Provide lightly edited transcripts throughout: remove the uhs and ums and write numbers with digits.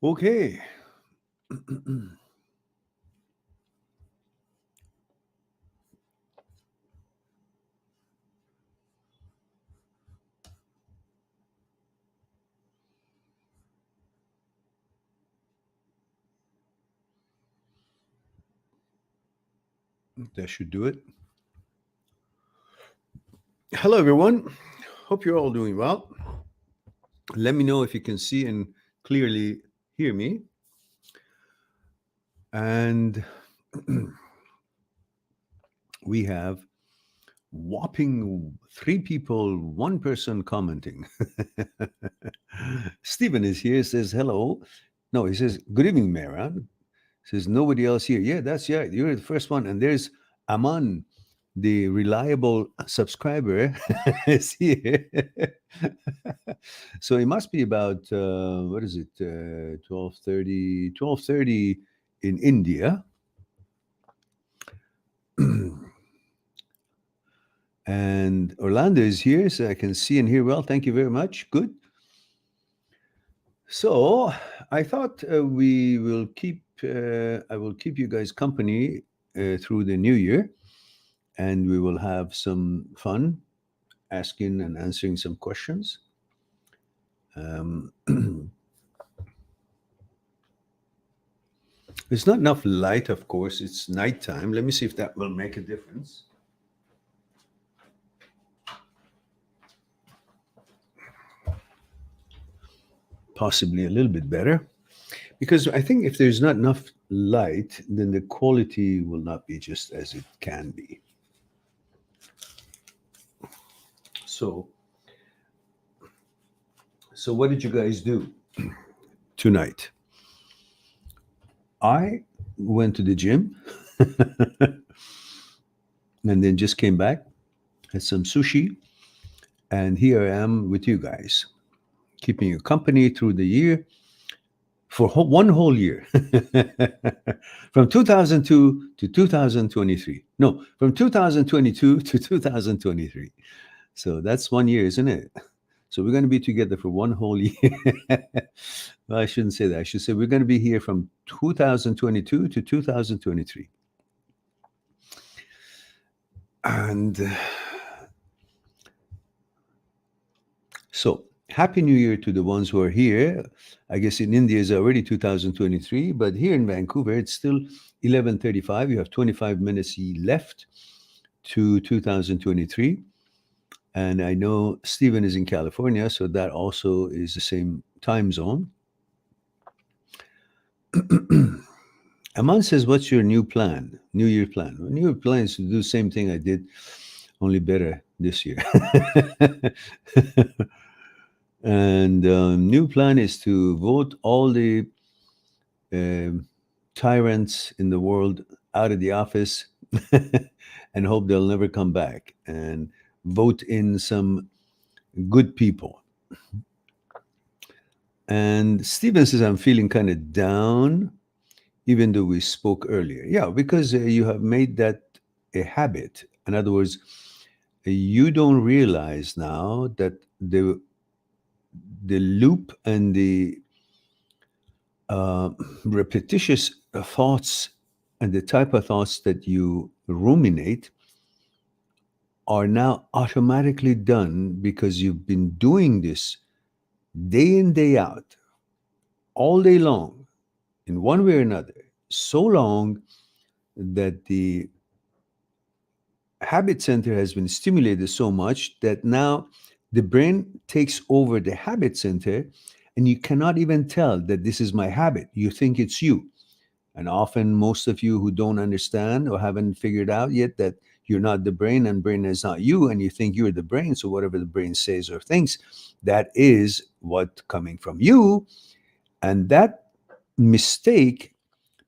Okay. That should do it. Hello, everyone. Hope you're all doing well. Let me know if you can see and clearly hear me. And we have whopping 3 people, 1 person commenting. Stephen is here, says hello. No, he says, good evening, Mehran. Says nobody else here. Yeah, that's right. You're the first one. And there's Aman, the reliable subscriber, is here. So it must be about, what is it, 12:30 in India. And Orlando is here, so I can see and hear well. Thank you very much. Good. So I thought I will keep you guys company through the new year, and we will have some fun asking and answering some questions. There's not enough light, of course. It's nighttime. Let me see if that will make a difference. Possibly a little bit better. Because I think if there's not enough light, then the quality will not be just as it can be. So what did you guys do tonight? I went to the gym and then just came back, had some sushi, and here I am with you guys, keeping you company through the year for one whole year. From 2002 to 2023. No, from 2022 to 2023. So that's 1 year, isn't it? So we're going to be together for one whole year. Well, I shouldn't say that. I should say we're going to be here from 2022 to 2023. And Happy New Year to the ones who are here. I guess in India is already 2023, but here in Vancouver it's still 11:35. You have 25 minutes left to 2023. And I know Stephen is in California, so that also is the same time zone. Aman says, "What's your new plan? New Year plan?" Well, New Year plan is to do the same thing I did, only better this year. And new plan is to vote all the um tyrants in the world out of the office and hope they'll never come back, and vote in some good people. And Steven says, "I'm feeling kind of down, even though we spoke earlier." Yeah, because you have made that a habit. In other words, you don't realize now that the loop and the uh, repetitious thoughts and the type of thoughts that you ruminate are now automatically done because you've been doing this day in, day out, all day long, in one way or another, so long that the habit center has been stimulated so much that now the brain takes over the habit center, and you cannot even tell that this is my habit. You think it's you. And often, most of you who don't understand or haven't figured out yet that you're not the brain and brain is not you, and you think you're the brain, so whatever the brain says or thinks, that is what coming from you. And that mistake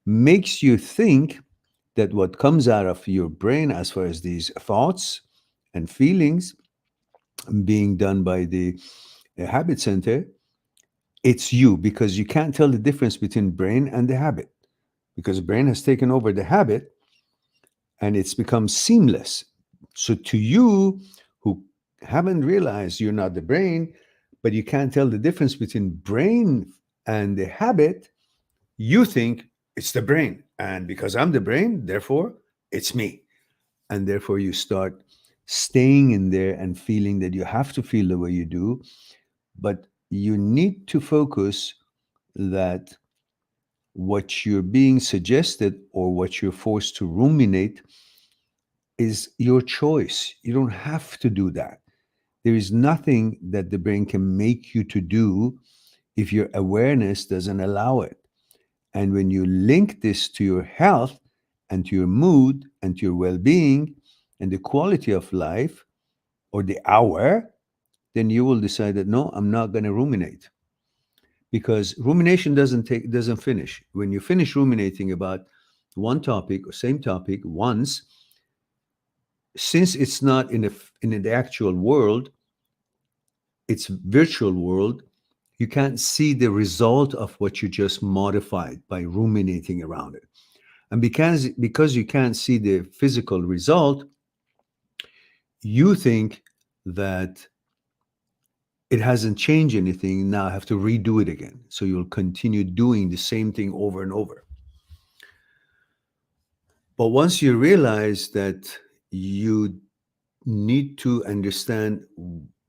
makes you think that what comes out of your brain, as far as these thoughts and feelings being done by the habit center, it's you, because you can't tell the difference between brain and the habit, because brain has taken over the habit and it's become seamless. So to you who haven't realized you're not the brain, but you can't tell the difference between brain and the habit, you think it's the brain. And because I'm the brain, therefore it's me. And therefore you start staying in there and feeling that you have to feel the way you do. But you need to focus that what you're being suggested or what you're forced to ruminate is your choice. You don't have to do that. There is nothing that the brain can make you to do if your awareness doesn't allow it. And when you link this to your health and to your mood and to your well being and the quality of life or the hour, then you will decide that no, I'm not going to ruminate. Because rumination doesn't finish. When you finish ruminating about one topic or same topic once, since it's not in the actual world, it's virtual world, you can't see the result of what you just modified by ruminating around it. And because you can't see the physical result, you think that it hasn't changed anything. Now I have to redo it again. So you'll continue doing the same thing over and over. But once you realize that you need to understand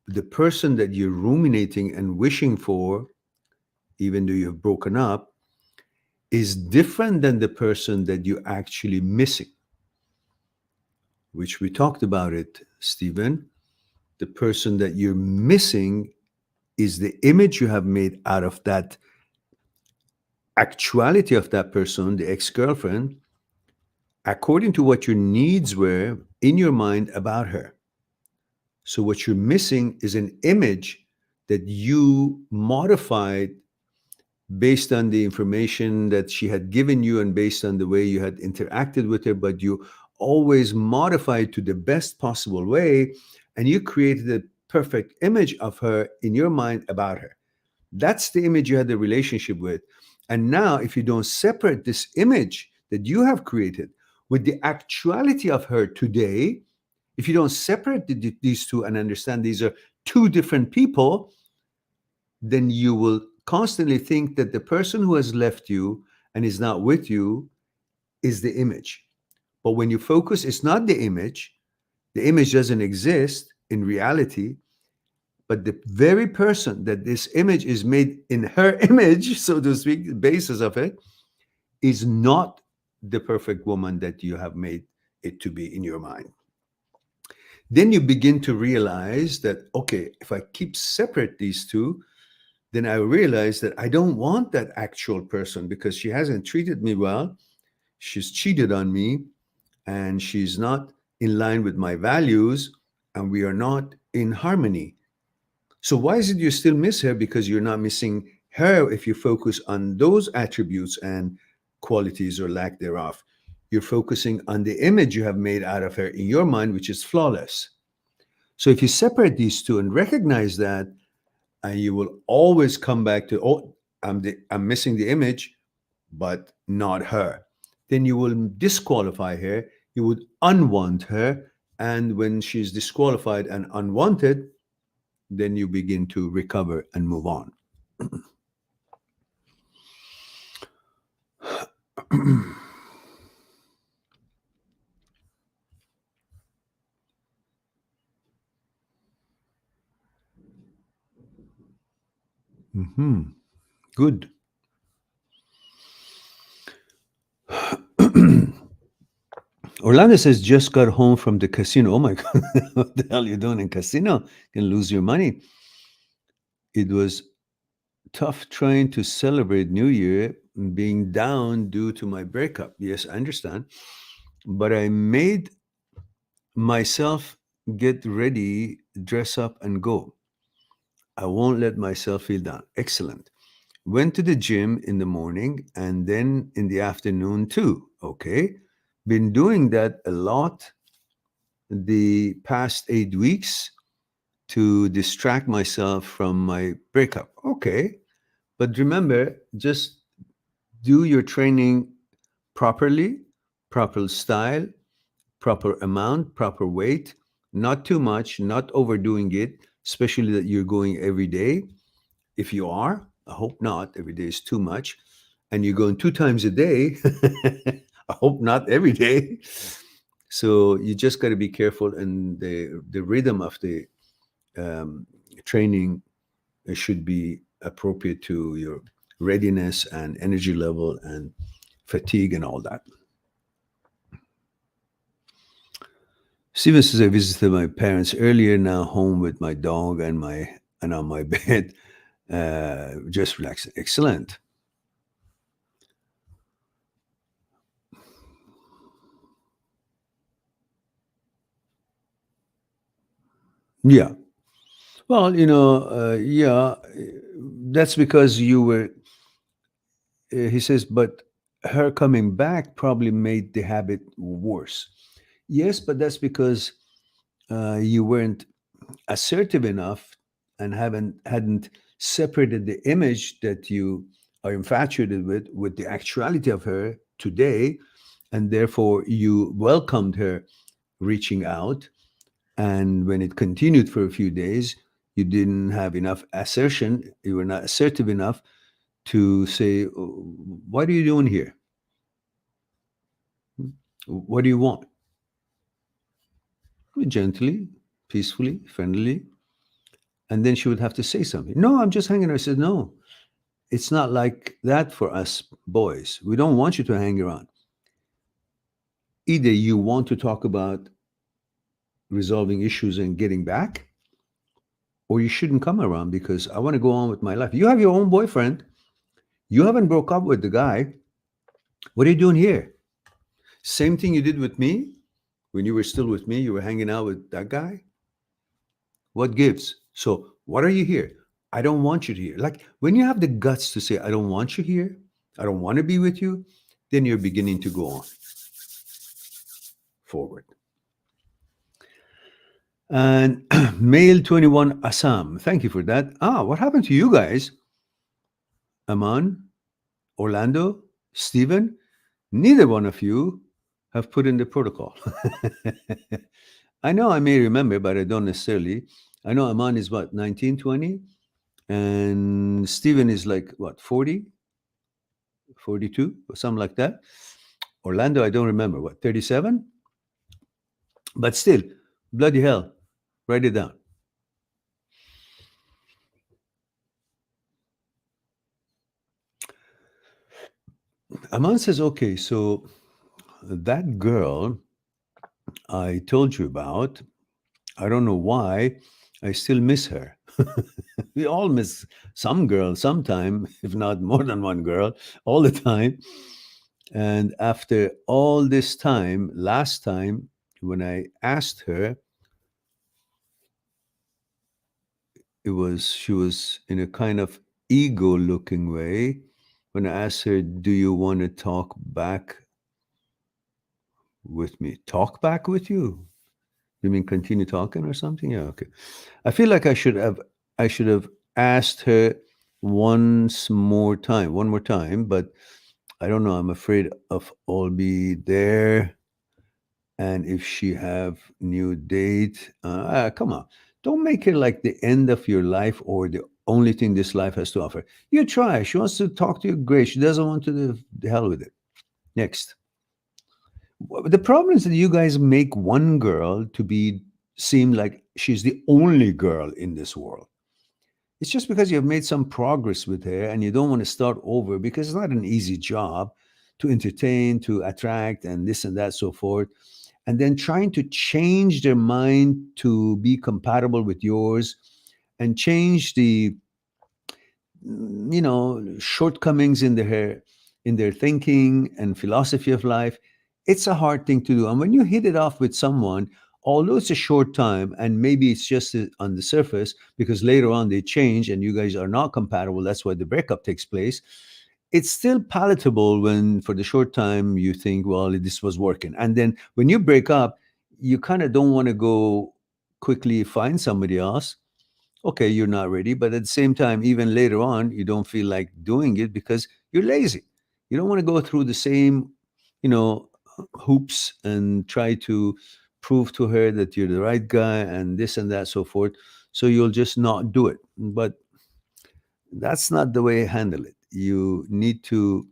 the person that you're ruminating and wishing for, even though you've broken up, is different than the person that you're actually missing, which we talked about it, Stephen. The person that you're missing is the image you have made out of that actuality of that person, the ex-girlfriend, according to what your needs were in your mind about her. So what you're missing is an image that you modified based on the information that she had given you and based on the way you had interacted with her, but you always modified to the best possible way, and you created a perfect image of her in your mind about her. That's the image you had the relationship with. And now, if you don't separate this image that you have created with the actuality of her today, if you don't separate these two and understand these are two different people, then you will constantly think that the person who has left you and is not with you is the image. But when you focus, it's not the image doesn't exist in reality. But the very person that this image is made in her image, so to speak, the basis of it, is not the perfect woman that you have made it to be in your mind. Then you begin to realize that, okay, if I keep separate these two, then I realize that I don't want that actual person because she hasn't treated me well. She's cheated on me and she's not in line with my values and we are not in harmony. So why is it you still miss her? Because you're not missing her if you focus on those attributes and qualities or lack thereof. You're focusing on the image you have made out of her in your mind, which is flawless. So if you separate these two and recognize that, and you will always come back to, oh, I'm missing the image, but not her. Then you will disqualify her. You would unwant her. And when she's disqualified and unwanted, then you begin to recover and move on. Good. Orlando says, just got home from the casino. Oh my God, what the hell are you doing in casino? You can lose your money. It was tough trying to celebrate New Year being down due to my breakup. Yes, I understand. But I made myself get ready, dress up, and go. I won't let myself feel down. Excellent. Went to the gym in the morning and then in the afternoon too. Okay. Been doing that a lot the past 8 weeks to distract myself from my breakup. Okay. But remember, just do your training properly, proper style, proper amount, proper weight, not too much, not overdoing it, especially that you're going every day. If you are, I hope not, every day is too much, and you're going 2 times a day, I hope not every day. So you just got to be careful, and the rhythm of the training should be appropriate to your readiness and energy level and fatigue and all that. Steven says, I visited my parents earlier, now home with my dog and on my bed, just relaxing. Excellent. Yeah. Well, yeah, that's because you were, he says, but her coming back probably made the habit worse. Yes, but that's because you weren't assertive enough and hadn't separated the image that you are infatuated with the actuality of her today, and therefore you welcomed her reaching out. And when it continued for a few days, you didn't have enough assertion, you were not assertive enough to say, "Oh, what are you doing here? What do you want?" Gently, peacefully, friendly. And then she would have to say something. No, I'm just hanging out. I said, no, it's not like that for us boys. We don't want you to hang around. Either you want to talk about resolving issues and getting back, or you shouldn't come around because I want to go on with my life. You have your own boyfriend. You haven't broke up with the guy. What are you doing here? Same thing you did with me when you were still with me. You were hanging out with that guy. What gives? So, what are you here? I don't want you to hear. Like when you have the guts to say, I don't want you here, I don't want to be with you, then you're beginning to go on forward. And male 21 Assam, thank you for that. What happened to you guys? Aman, Orlando, Stephen, neither one of you have put in the protocol. I know I may remember, but I don't necessarily. I know Aman is what, 19, 20? And Stephen is like, what, 40? 42 or something like that. Orlando, I don't remember, what, 37? But still, bloody hell, write it down. Aman says, okay, so that girl I told you about, I don't know why, I still miss her. We all miss some girl sometime, if not more than one girl, all the time. And after all this time, last time, when I asked her, she was in a kind of ego looking way. When I asked her, do you want to talk back with me? Talk back with you? You mean continue talking or something? Yeah, okay. I feel like I should have asked her one more time, but I don't know. I'm afraid of I'll be there, and if she have new date, come on, don't make it like the end of your life or the only thing this life has to offer. You try. She wants to talk to you, great. She doesn't want to, the hell with it. Next. The problem is that you guys make one girl to be seem like she's the only girl in this world. It's just because you've made some progress with her and you don't want to start over because it's not an easy job to entertain, to attract, and this and that, so forth. And then trying to change their mind to be compatible with yours and change the shortcomings in their thinking and philosophy of life. It's a hard thing to do, and when you hit it off with someone, although it's a short time and maybe it's just on the surface, because later on they change and you guys are not compatible, that's why the breakup takes place. It's still palatable when for the short time you think, well, this was working, and then when you break up, you kind of don't want to go quickly find somebody else. Okay, you're not ready, but at the same time, even later on, you don't feel like doing it because you're lazy. You don't want to go through the same, you know, hoops and try to prove to her that you're the right guy and this and that, so forth. So you'll just not do it. But that's not the way I handle it. You need to,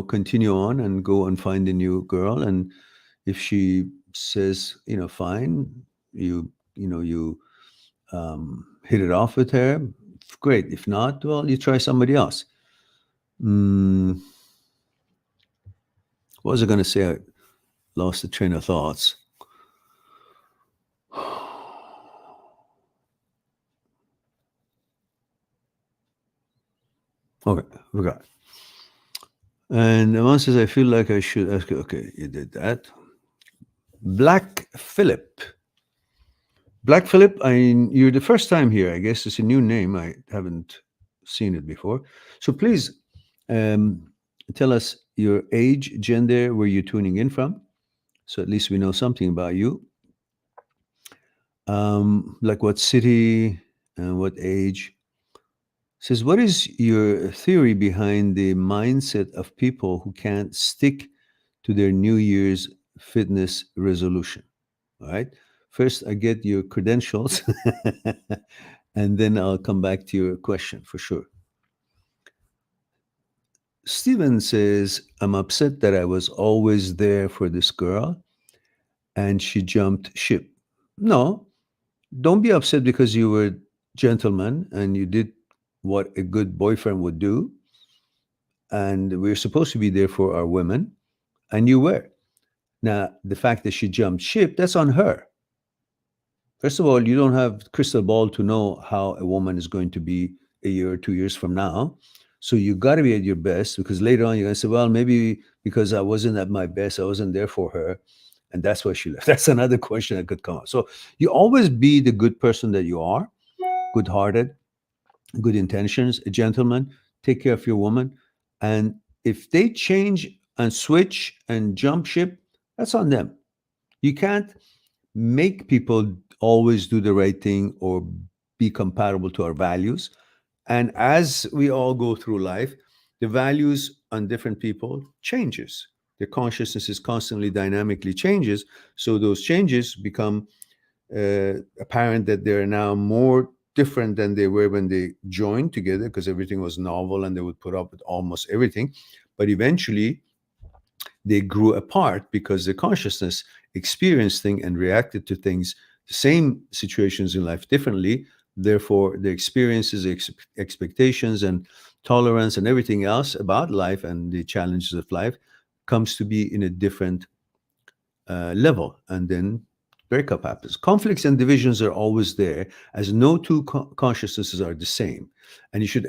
continue on and go and find a new girl. And if she says, fine, you hit it off with her, great. If not, well, you try somebody else. Mm, what was I going to say? I lost the train of thoughts. Okay, forgot. And the one says, I feel like I should ask. Okay, you did that. Black Phillip. Black Phillip, you're the first time here. I guess it's a new name. I haven't seen it before. So please tell us your age, gender, where you're tuning in from. So at least we know something about you. Like what city and what age. Says, what is your theory behind the mindset of people who can't stick to their New Year's fitness resolution? All right. First, I get your credentials, and then I'll come back to your question for sure. Steven says, I'm upset that I was always there for this girl and she jumped ship. No, don't be upset because you were a gentleman and you did what a good boyfriend would do. And we're supposed to be there for our women, and you were. Now, the fact that she jumped ship, that's on her. First of all, you don't have crystal ball to know how a woman is going to be a year or 2 years from now. So you got to be at your best, because later on you're going to say, well, maybe because I wasn't at my best, I wasn't there for her. And that's why she left. That's another question that could come up. So you always be the good person that you are, good hearted, good intentions, a gentleman, take care of your woman. And if they change and switch and jump ship, that's on them. You can't make people always do the right thing or be compatible to our values. And as we all go through life, the values on different people changes. Their consciousness is constantly dynamically changes. So those changes become apparent that they're now more different than they were when they joined together, because everything was novel and they would put up with almost everything. But eventually they grew apart because the consciousness experienced things and reacted to things, the same situations in life differently. Therefore, the experiences, expectations, and tolerance, and everything else about life and the challenges of life comes to be in a different level, and then breakup happens. Conflicts and divisions are always there, as no two consciousnesses are the same, and you should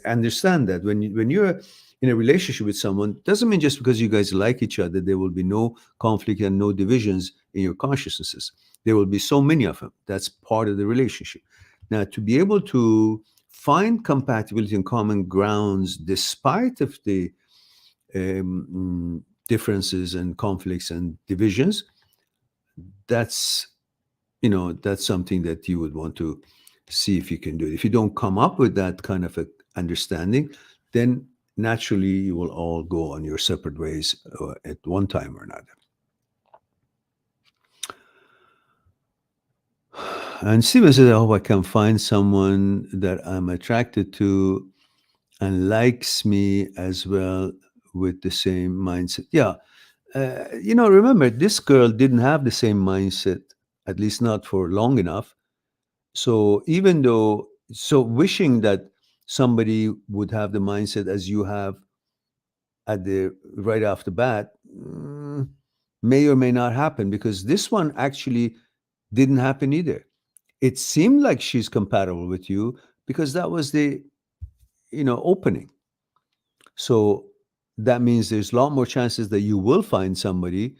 understand that when you're in a relationship with someone, doesn't mean just because you guys like each other there will be no conflict and no divisions in your consciousnesses. There will be so many of them. That's part of the relationship. Now, to be able to find compatibility and common grounds despite of the differences and conflicts and divisions, that's that's something that you would want to see if you can do it. If you don't come up with that kind of a understanding, then naturally you will all go on your separate ways at one time or another. And Steven says, I hope I can find someone that I'm attracted to and likes me as well with the same mindset. Yeah. Remember, this girl didn't have the same mindset, at least not for long enough. So wishing that somebody would have the mindset as you have at the right off the bat may or may not happen, because this one actually didn't happen either. It seemed like she's compatible with you because that was the opening. So that means there's a lot more chances that you will find somebody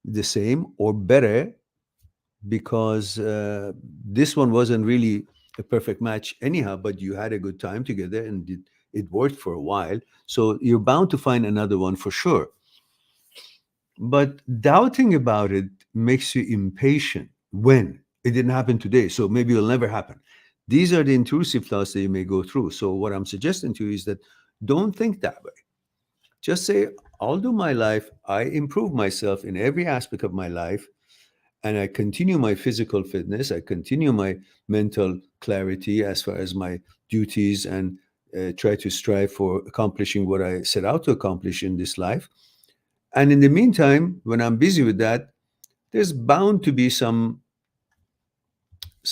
the same or better, because this one wasn't really a perfect match anyhow, but you had a good time together and it worked for a while. So you're bound to find another one for sure. But doubting about it makes you impatient when it didn't happen today. So maybe it'll never happen. These are the intrusive thoughts that you may go through. So what I'm suggesting to you is that don't think that way. Just say, all through my life, I improve myself in every aspect of my life, and I continue my physical fitness. I continue my mental clarity as far as my duties, and try to strive for accomplishing what I set out to accomplish in this life. And in the meantime, when I'm busy with that, there's bound to be some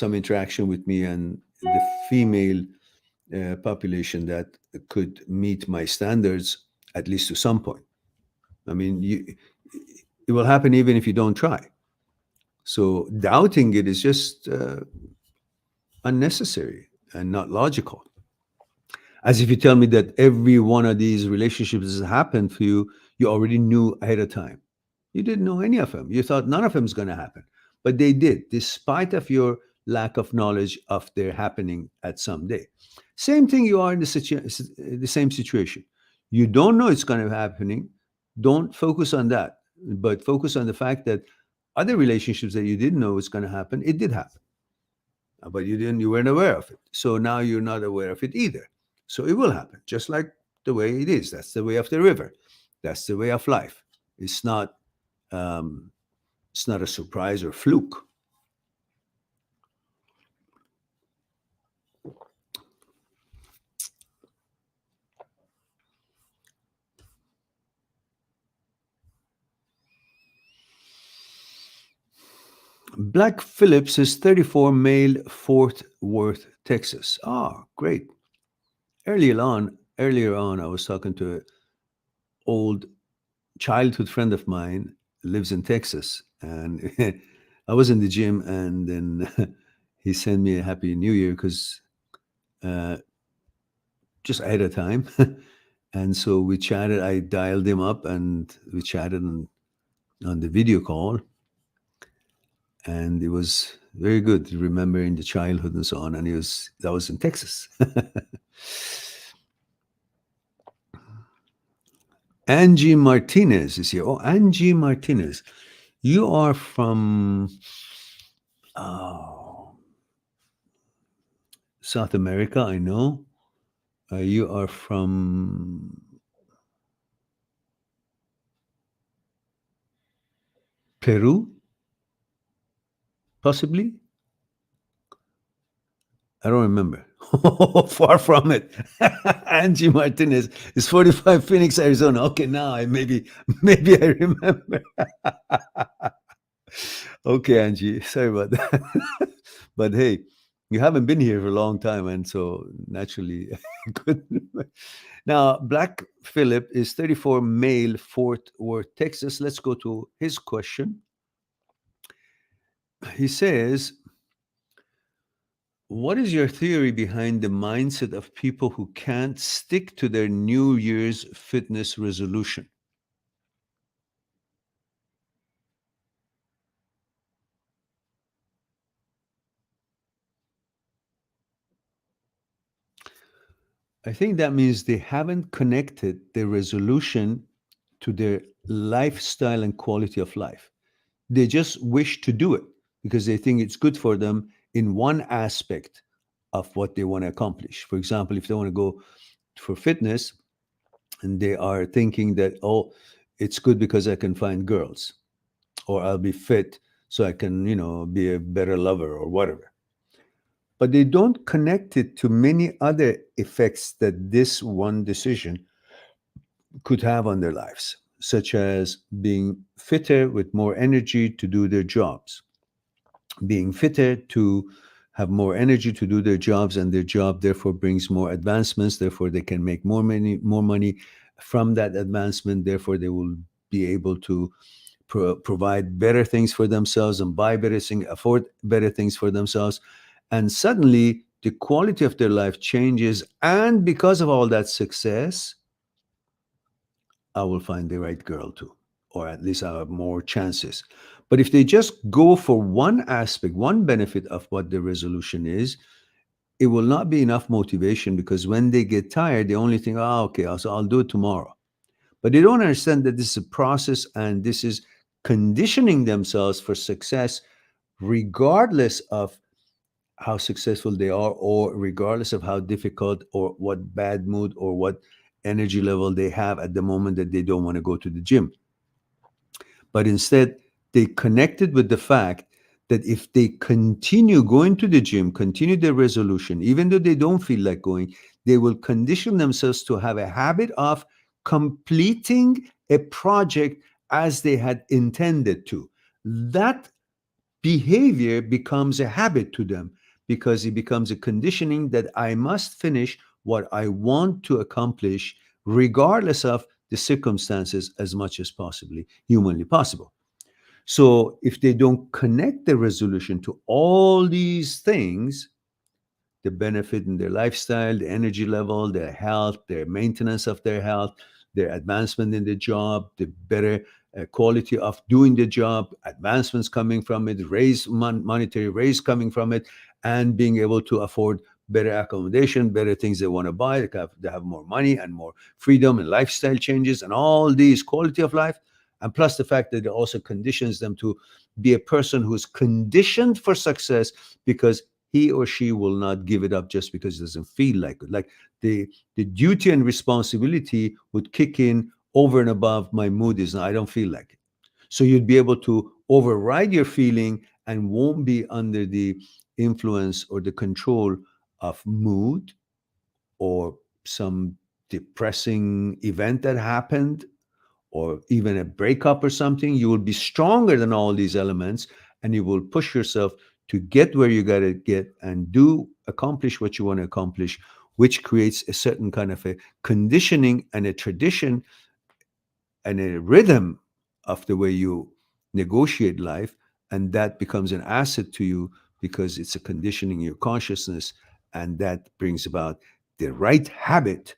interaction with me and the female population that could meet my standards, at least to some point. I mean, it will happen even if you don't try. So doubting it is just unnecessary and not logical. As if you tell me that every one of these relationships has happened for you, you already knew ahead of time. You didn't know any of them. You thought none of them is going to happen, but they did, despite of your lack of knowledge of their happening at some day. Same thing, you are in the same situation. You don't know it's going to be happening. Don't focus on that, but focus on the fact that other relationships that you didn't know was going to happen, it did happen, but you weren't aware of it. So now you're not aware of it either. So it will happen, just like the way it is. That's the way of the river. That's the way of life. It's not a surprise or fluke. Black Phillips is 34, male, Fort Worth, Texas. Ah, great. Earlier on, I was talking to an old childhood friend of mine, lives in Texas, and I was in the gym, and then he sent me a Happy New Year because just ahead of time. And so we chatted. I dialed him up and we chatted on the video call. And it was very good remembering the childhood and so on. And that was in Texas. Angie Martinez is here. Oh, Angie Martinez. You are from South America, I know. You are from Peru, possibly? I don't remember. Far from it. Angie Martinez is 45, Phoenix, Arizona. Okay, now maybe I remember. Okay, Angie, sorry about that. But hey, You haven't been here for a long time, and so naturally, I couldn't. Now, Black Phillip is 34, male, Fort Worth, Texas. Let's go to his question. He says, what is your theory behind the mindset of people who can't stick to their New Year's fitness resolution? I think that means they haven't connected their resolution to their lifestyle and quality of life. They just wish to do it because they think it's good for them in one aspect of what they want to accomplish. For example, if they want to go for fitness and they are thinking that, oh, it's good because I can find girls, or I'll be fit so I can, be a better lover or whatever. But they don't connect it to many other effects that this one decision could have on their lives, such as being fitter with more energy to do their jobs, being fitter to have more energy to do their jobs, and their job therefore brings more advancements, therefore they can make more money from that advancement, therefore they will be able to provide better things for themselves and buy better things, afford better things for themselves. And suddenly the quality of their life changes. And because of all that success, I will find the right girl too, or at least I have more chances. But if they just go for one aspect, one benefit of what the resolution is, it will not be enough motivation, because when they get tired, they only think, oh, okay, so I'll do it tomorrow. But they don't understand that this is a process, and this is conditioning themselves for success, regardless of how successful they are, or regardless of how difficult or what bad mood or what energy level they have at the moment that they don't want to go to the gym. But instead, they connected with the fact that if they continue going to the gym, continue their resolution, even though they don't feel like going, they will condition themselves to have a habit of completing a project as they had intended to. That behavior becomes a habit to them, because it becomes a conditioning that I must finish what I want to accomplish, regardless of the circumstances, as much as possibly humanly possible. So if they don't connect the resolution to all these things, the benefit in their lifestyle, the energy level, their health, their maintenance of their health, their advancement in the job, the better quality of doing the job, advancements coming from it, monetary raise coming from it, and being able to afford better accommodation, better things they want to buy. They have more money and more freedom and lifestyle changes and all these quality of life. And plus the fact that it also conditions them to be a person who's conditioned for success, because he or she will not give it up just because it doesn't feel like it. Like the duty and responsibility would kick in over and above my mood is now, I don't feel like it. So you'd be able to override your feeling and won't be under the influence or the control of mood or some depressing event that happened, or even a breakup or something. You will be stronger than all these elements, and you will push yourself to get where you got to get and accomplish what you want to accomplish, which creates a certain kind of a conditioning and a tradition and a rhythm of the way you negotiate life. And that becomes an asset to you, because it's a conditioning your consciousness, and that brings about the right habit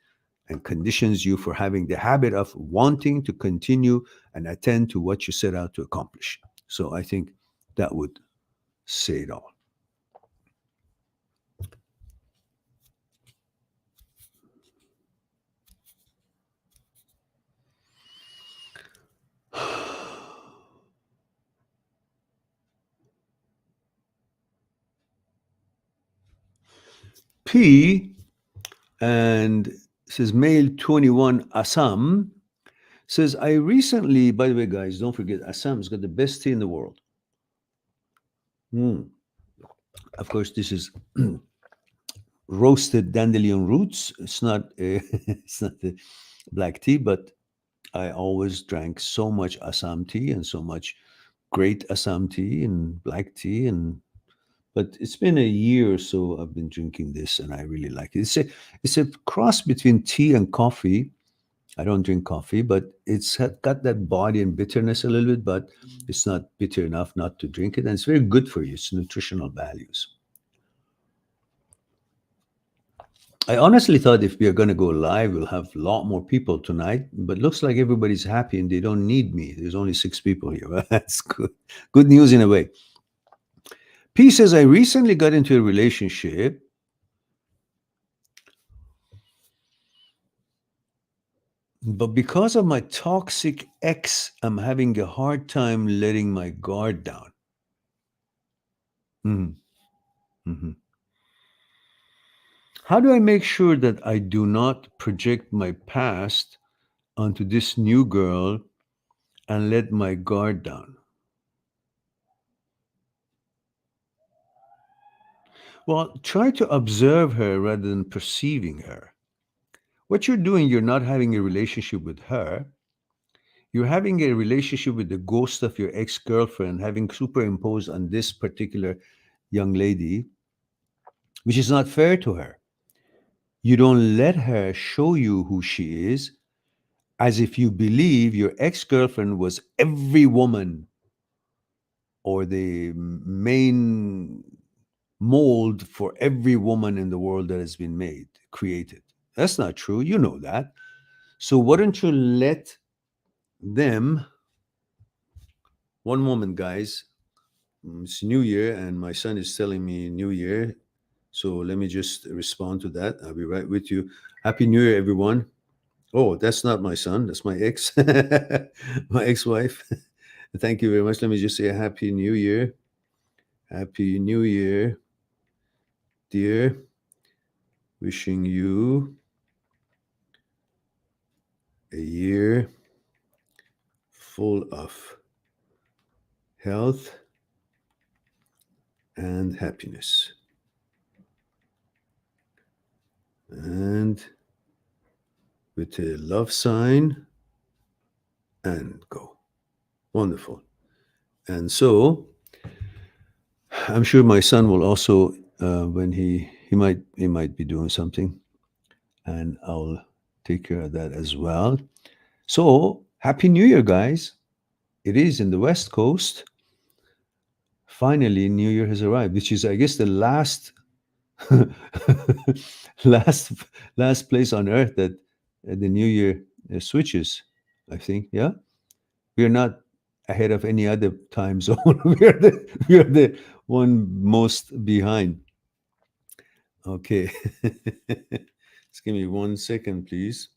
and conditions you for having the habit of wanting to continue and attend to what you set out to accomplish. So I think that would say it all. P and says male 21 Assam says, I recently, by the way, guys, don't forget, Assam's got the best tea in the world. Of course, this is roasted dandelion roots. It's not it's not the black tea, but I always drank so much Assam tea and so much great Assam tea and black tea and But it's been a year or so I've been drinking this, and I really like it. It's a cross between tea and coffee. I don't drink coffee, but got that body and bitterness a little bit, but it's not bitter enough not to drink it, and it's very good for you. It's nutritional values. I honestly thought if we are going to go live, we'll have a lot more people tonight, but looks like everybody's happy and they don't need me. There's only 6 people here. Well, that's good. Good news in a way. P says, I recently got into a relationship, but because of my toxic ex, I'm having a hard time letting my guard down. Mhm, mhm. How do I make sure that I do not project my past onto this new girl and let my guard down? Well, try to observe her rather than perceiving her. What you're doing, you're not having a relationship with her. You're having a relationship with the ghost of your ex girlfriend, having superimposed on this particular young lady, which is not fair to her. You don't let her show you who she is, as if you believe your ex girlfriend was every woman or the main mold for every woman in the world that has been created. That's not true. You know that. So why don't you let them? One moment, guys. It's New Year, and my son is telling me New Year. So let me just respond to that. I'll be right with you. Happy New Year, everyone. Oh, that's not my son. That's my ex, my ex-wife. Thank you very much. Let me just say a Happy New Year. Happy New Year, dear. Wishing you a year full of health and happiness. And with a love sign and go. Wonderful. And so I'm sure my son will also, when he might be doing something, and I'll take care of that as well. So happy New Year, guys! It is in the West Coast. Finally, New Year has arrived, which is, I guess, the last, last, last place on Earth that the New Year switches. I think, yeah, we are not ahead of any other time zone. We are the one most behind. Okay. Just give me 1 second, please.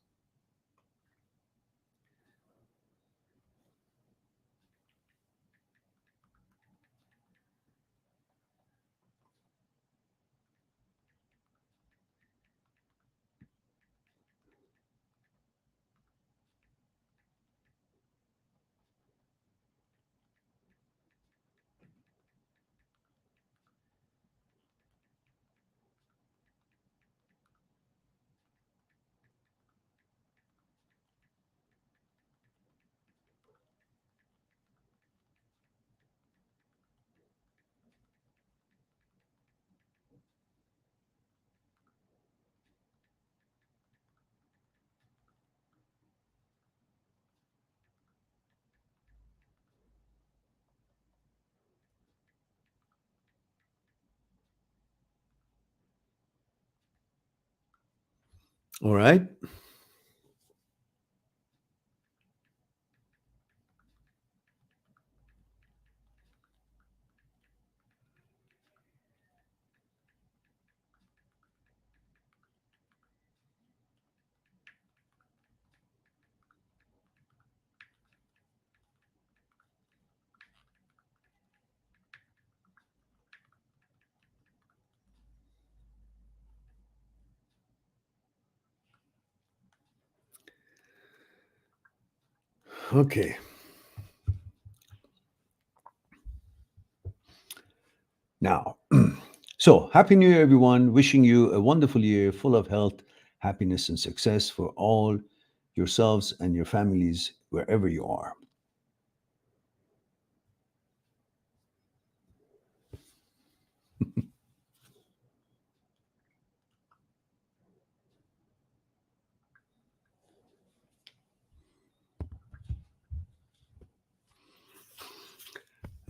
All right. Okay. Now, so happy New Year, everyone. Wishing you a wonderful year full of health, happiness, and success for all yourselves and your families wherever you are.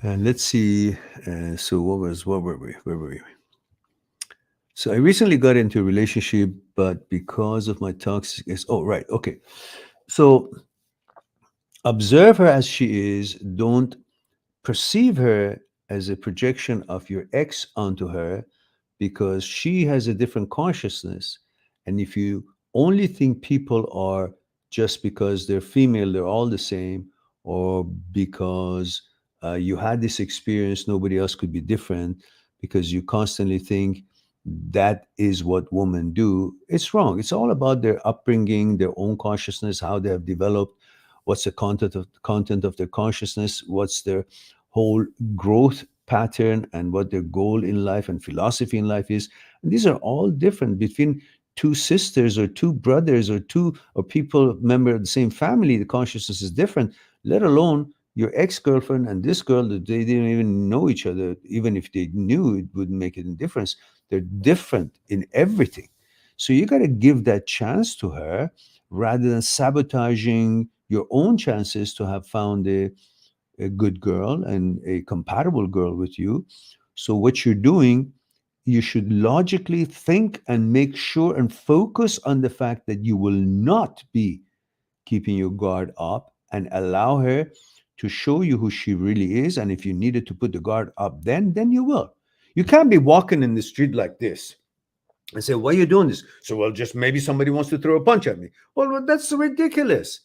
And let's see. So what were we? Where were we? So I recently got into a relationship, but because of my toxic, oh right, okay. So observe her as she is. Don't perceive her as a projection of your ex onto her, because she has a different consciousness. And if you only think people are, just because they're female, they're all the same, or because you had this experience, nobody else could be different, because you constantly think that is what women do, it's wrong. It's all about their upbringing, their own consciousness, how they have developed, what's the content of their consciousness, what's their whole growth pattern, and what their goal in life and philosophy in life is. And these are all different between two sisters or two brothers or two or people member of the same family. The consciousness is different, let alone your ex-girlfriend and this girl that they didn't even know each other. Even if they knew, it wouldn't make any difference. They're different in everything. So you got to give that chance to her, rather than sabotaging your own chances to have found a good girl and a compatible girl with you. So, what you're doing, you should logically think and make sure and focus on the fact that you will not be keeping your guard up, and allow her to show you who she really is. And if you needed to put the guard up, then you will. You can't be walking in the street like this and say, "Why are you doing this?" So, well, just maybe somebody wants to throw a punch at me. Well, that's ridiculous.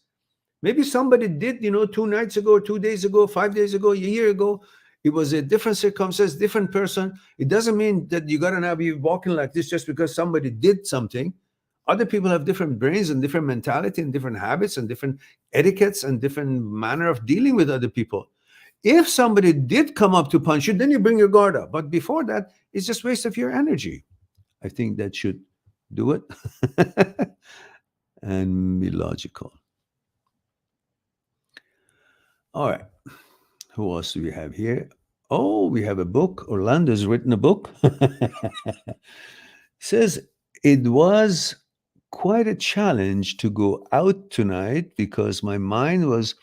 Maybe somebody did, 2 nights ago, 2 days ago, 5 days ago, a year ago. It was a different circumstance, different person. It doesn't mean that you got to now be walking like this just because somebody did something. Other people have different brains and different mentality and different habits and different etiquettes and different manner of dealing with other people. If somebody did come up to punch you, then you bring your guard up. But before that, it's just waste of your energy. I think that should do it. And be logical. All right. Who else do we have here? Oh, we have a book. Orlando's written a book. Says it was quite a challenge to go out tonight because my mind was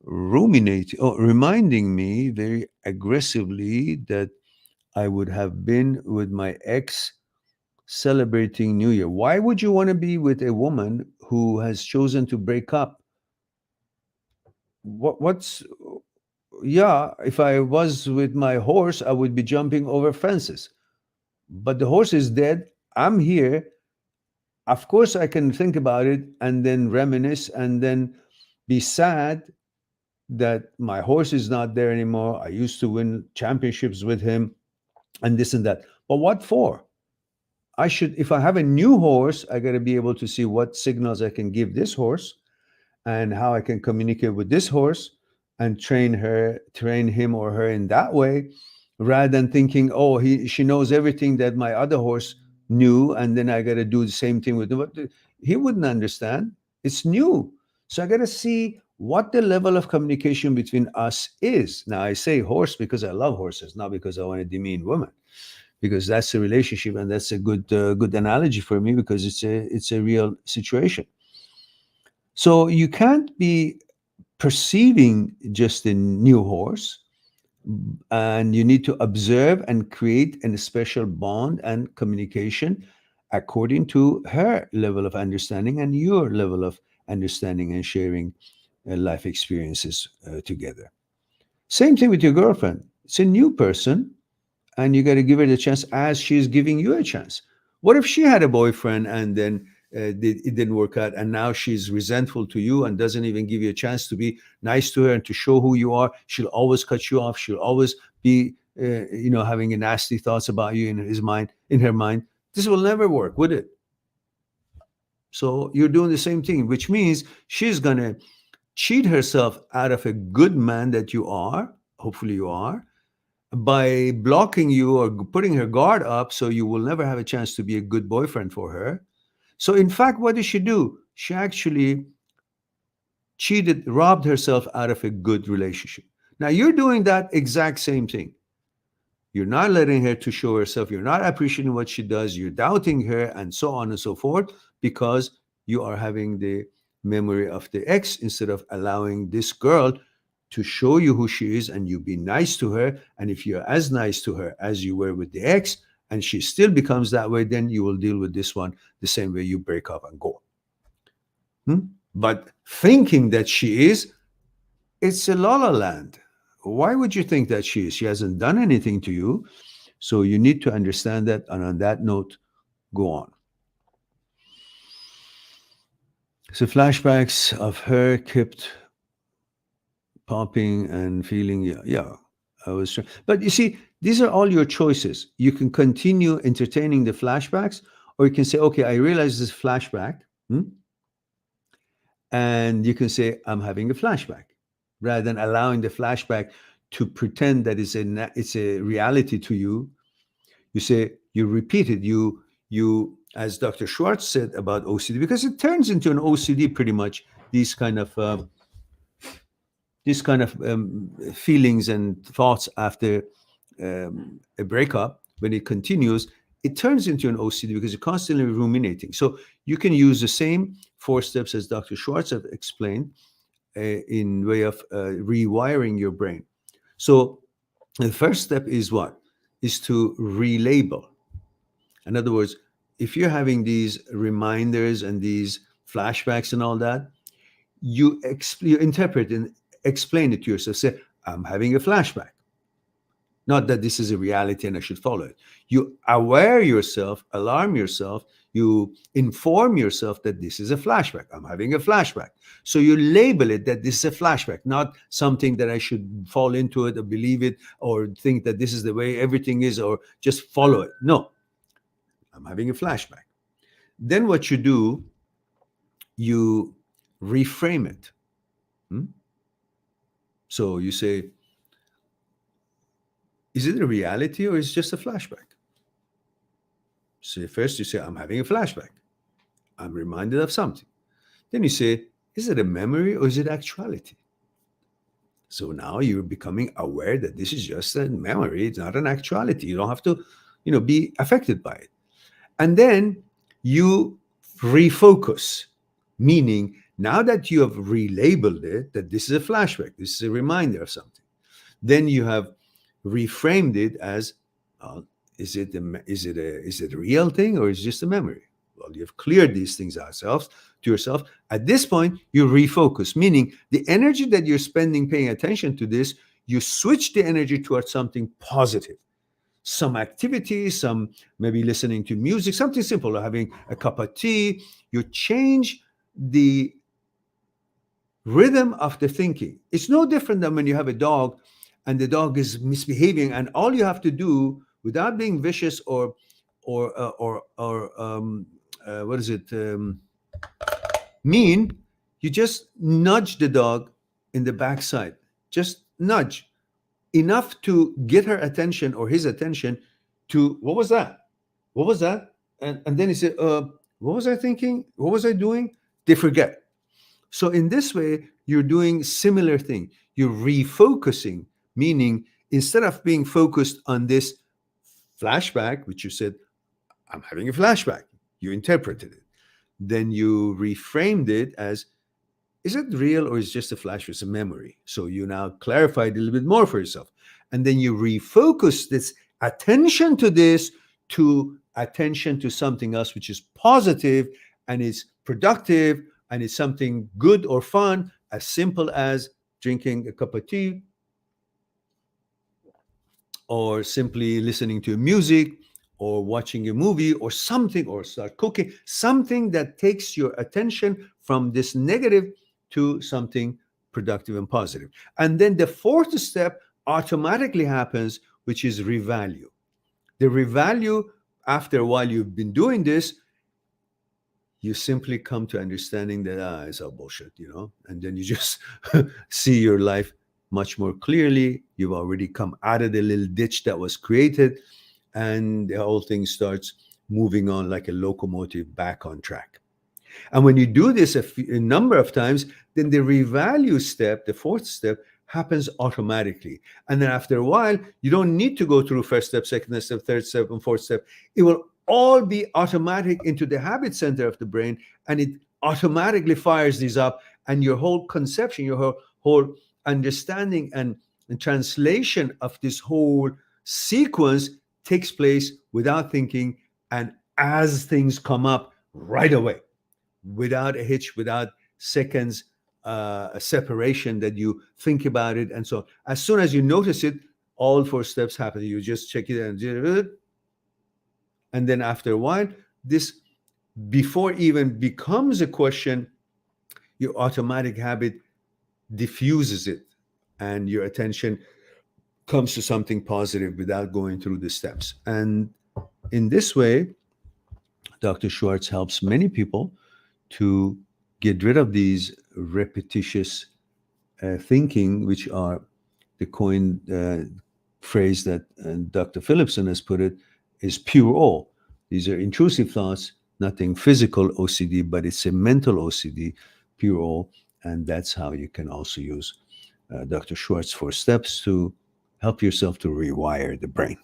ruminating, reminding me very aggressively that I would have been with my ex celebrating New Year. Why would you want to be with a woman who has chosen to break up? What's Yeah, if I was with my horse, I would be jumping over fences. But the horse is dead. I'm here. Of course, I can think about it and then reminisce and then be sad that my horse is not there anymore. I used to win championships with him and this and that. But what for? If I have a new horse, I got to be able to see what signals I can give this horse and how I can communicate with this horse and train him or her in that way, rather than thinking, oh, she knows everything that my other horse knew, and then I got to do the same thing with him. He wouldn't understand. It's new. So I got to see what the level of communication between us is. Now I say horse because I love horses, not because I want to demean women, because that's a relationship, and that's a good analogy for me, because it's a real situation. So you can't be perceiving just a new horse, and you need to observe and create a special bond and communication according to her level of understanding and your level of understanding, and sharing life experiences together. Same thing with your girlfriend. It's a new person, and you got to give her the chance as she's giving you a chance. What if she had a boyfriend and then it didn't work out, and now she's resentful to you and doesn't even give you a chance to be nice to her and to show who you are? She'll always cut you off. She'll always be, having a nasty thoughts about you in her mind. This will never work, would it? So you're doing the same thing, which means she's gonna cheat herself out of a good man that you are. Hopefully, you are, by blocking you or putting her guard up, so you will never have a chance to be a good boyfriend for her. So in fact, what did she do? She actually robbed herself out of a good relationship. Now you're doing that exact same thing. You're not letting her to show herself. You're not appreciating what she does. You're doubting her, and so on and so forth, because you are having the memory of the ex instead of allowing this girl to show you who she is, and you be nice to her. And if you're as nice to her as you were with the ex, and she still becomes that way, then you will deal with this one the same way. You break up and go. But thinking that she is, it's a la la land. Why would you think that she is? She hasn't done anything to you. So you need to understand that. And on that note, go on. So flashbacks of her kept popping and feeling, yeah, I was trying. But you see, these are all your choices. You can continue entertaining the flashbacks, or you can say, okay, I realize this flashback. And you can say, I'm having a flashback, rather than allowing the flashback to pretend that it's a reality to you. You say, you repeat it. You, as Dr. Schwartz said about OCD, because it turns into an OCD pretty much, these kind of feelings and thoughts after a breakup, when it continues, it turns into an OCD because you're constantly ruminating. So you can use the same 4 steps as Dr. Schwartz have explained in way of rewiring your brain. So the first step is what? Is to relabel. In other words, if you're having these reminders and these flashbacks and all that, you interpret and explain it to yourself. Say, I'm having a flashback. Not that this is a reality and I should follow it. You aware yourself, alarm yourself, you inform yourself that this is a flashback. I'm having a flashback. So you label it that this is a flashback, not something that I should fall into it or believe it or think that this is the way everything is or just follow it. No, I'm having a flashback. Then what you do, you reframe it. So you say, is it a reality or is it just a flashback? So first you say, I'm having a flashback. I'm reminded of something. Then you say, is it a memory or is it actuality? So now you're becoming aware that this is just a memory. It's not an actuality. You don't have to, be affected by it. And then you refocus, meaning now that you have relabeled it, that this is a flashback, this is a reminder of something, then you have reframed it as, is it a real thing or is it just a memory? Well, you've cleared these things to yourself. At this point, you refocus, meaning the energy that you're spending paying attention to this, you switch the energy towards something positive. Some activity, some maybe listening to music, something simple, or having a cup of tea. You change the rhythm of the thinking. It's no different than when you have a dog and the dog is misbehaving, and all you have to do without being vicious or mean, you just nudge the dog in the backside. Just nudge enough to get her attention or his attention to, what was that? What was that? And then he said, what was I thinking? What was I doing? They forget. So in this way, you're doing similar thing. You're refocusing, meaning instead of being focused on this flashback, which you said, I'm having a flashback, you interpreted it. Then you reframed it as, is it real or is it just a flash? It's a memory. So you now clarified a little bit more for yourself. And then you refocus this attention to this to attention to something else, which is positive and is productive and it's something good or fun, as simple as drinking a cup of tea or simply listening to music or watching a movie or something, or start cooking, something that takes your attention from this negative to something productive and positive. And then the 4th step automatically happens, which is revalue. The revalue, after a while you've been doing this, you simply come to understanding that it's all bullshit, and then you just see your life much more clearly. You've already come out of the little ditch that was created, and the whole thing starts moving on like a locomotive back on track. And when you do this a number of times, then the revalue step, the 4th step, happens automatically. And then after a while, you don't need to go through 1st step, 2nd step, 3rd step, and 4th step. It will all be automatic into the habit center of the brain, and it automatically fires these up, and your whole conception, your whole understanding and translation of this whole sequence takes place without thinking and as things come up right away, without a hitch, without seconds, a separation that you think about it. And so as soon as you notice it, all four steps happen. You just check it and then after a while, this, before even becomes a question, your automatic habit diffuses it and your attention comes to something positive without going through the steps. And in this way, Dr. Schwartz helps many people to get rid of these repetitious thinking, which are the coined phrase that Dr. Phillipson has put it, is pure all. These are intrusive thoughts, nothing physical OCD, but it's a mental OCD, pure all. And that's how you can also use Dr. Schwartz 4 steps to help yourself to rewire the brain.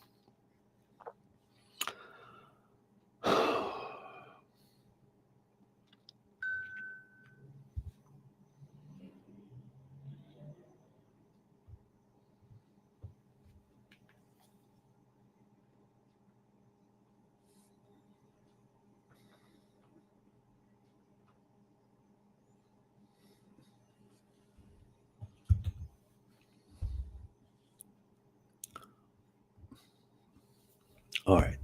All right.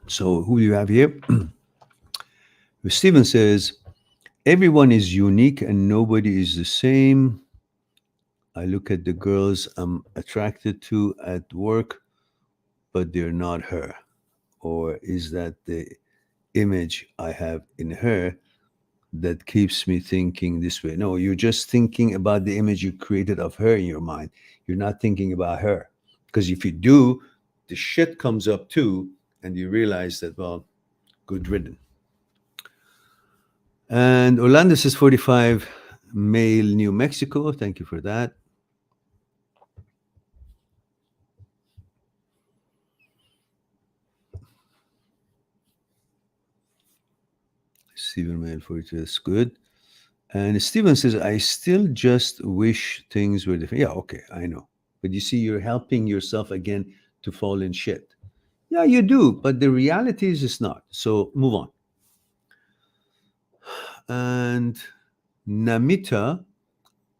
So who do you have here? Stephen says, everyone is unique and nobody is the same. I look at the girls I'm attracted to at work, but they're not her. Or is that the image I have in her that keeps me thinking this way? No, you're just thinking about the image you created of her in your mind. You're not thinking about her. Because if you do, the shit comes up too, and you realize that, well, good riddance. And Orlando says 45, male, New Mexico. Thank you for that. Stephen Male 42, that's good. And Stephen says, I still just wish things were different. Yeah, okay, I know. But you see, you're helping yourself again to fall in shit. Yeah, you do, but the reality is it's not. So move on. And Namita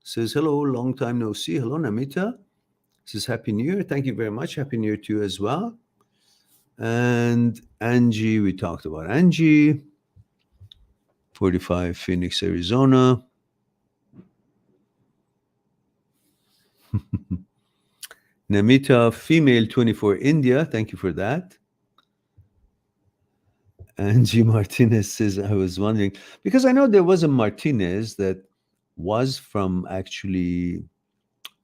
says, hello, long time no see. Hello, Namita. Says, Happy New Year. Thank you very much. Happy New Year to you as well. And Angie, we talked about Angie. 45, Phoenix, Arizona. Namita, female, 24, India. Thank you for that. Angie Martinez says, I was wondering, because I know there was a Martinez that was from actually,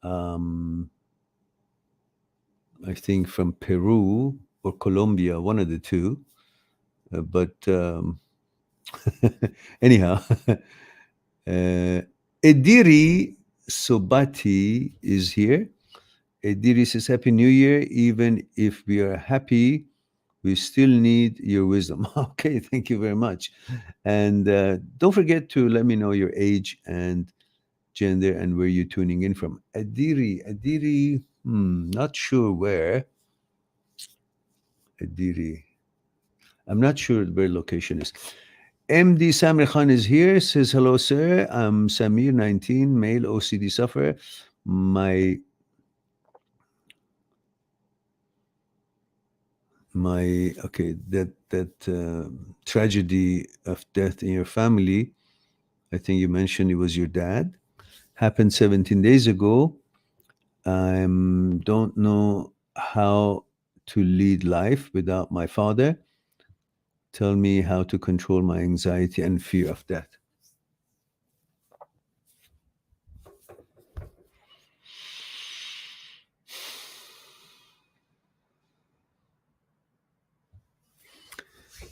I think from Peru or Colombia, one of the two. But anyhow, Ediri Sobati is here. Ediri says, Happy New Year. Even if we are happy, we still need your wisdom. Okay, thank you very much. And don't forget to let me know your age and gender and where you're tuning in from. Adiri, not sure where. Adiri, I'm not sure where location is. MD Samir Khan is here, says, hello, sir. I'm Samir, 19, male OCD sufferer. That tragedy of death in your family, I think you mentioned it was your dad, happened 17 days ago. I don't know how to lead life without my father. Tell me how to control my anxiety and fear of death.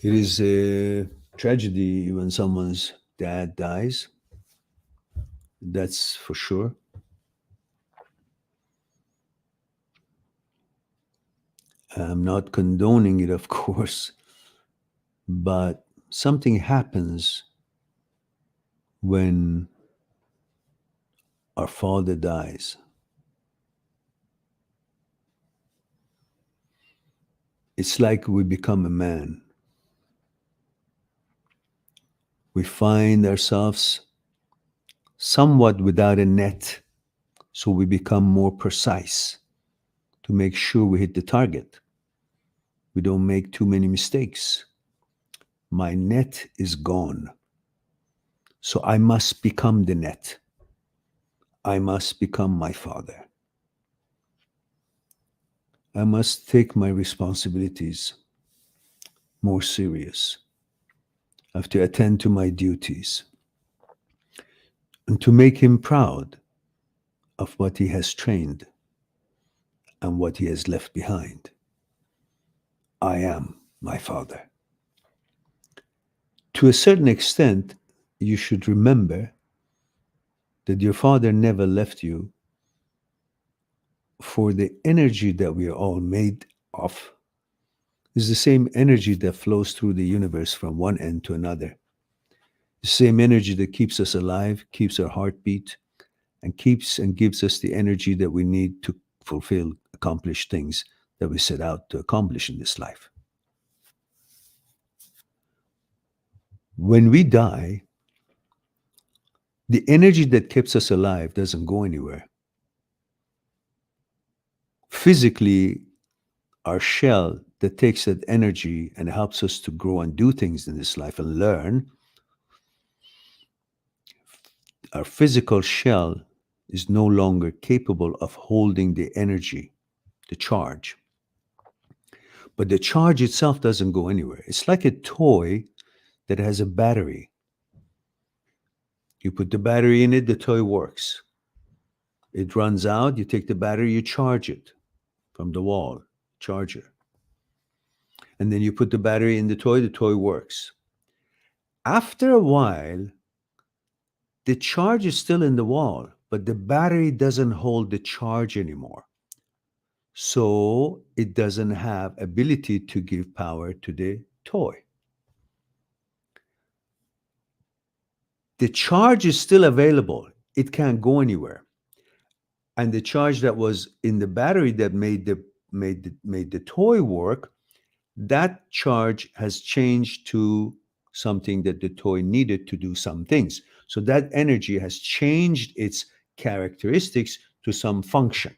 It is a tragedy when someone's dad dies. That's for sure. I'm not condoning it, of course, but something happens when our father dies. It's like we become a man. We find ourselves somewhat without a net, so we become more precise to make sure we hit the target. We don't make too many mistakes. My net is gone, so I must become the net. I must become my father. I must take my responsibilities more serious. I have to attend to my duties and to make him proud of what he has trained and what he has left behind. I am my father. To a certain extent, you should remember that your father never left you for the energy that we are all made of. Is the same energy that flows through the universe from one end to another. The same energy that keeps us alive, keeps our heartbeat, and keeps and gives us the energy that we need to fulfill, accomplish things that we set out to accomplish in this life. When we die, the energy that keeps us alive doesn't go anywhere. Physically, our shell that takes that energy and helps us to grow and do things in this life and learn, our physical shell is no longer capable of holding the energy, the charge. But the charge itself doesn't go anywhere. It's like a toy that has a battery. You put the battery in it, the toy works. It runs out, you take the battery, you charge it from the wall, charger. And then you put the battery in the toy works. After a while, the charge is still in the wall, but the battery doesn't hold the charge anymore. So it doesn't have ability to give power to the toy. The charge is still available. It can't go anywhere. And the charge that was in the battery that made the toy work, that charge has changed to something that the toy needed to do some things. So that energy has changed its characteristics to some function.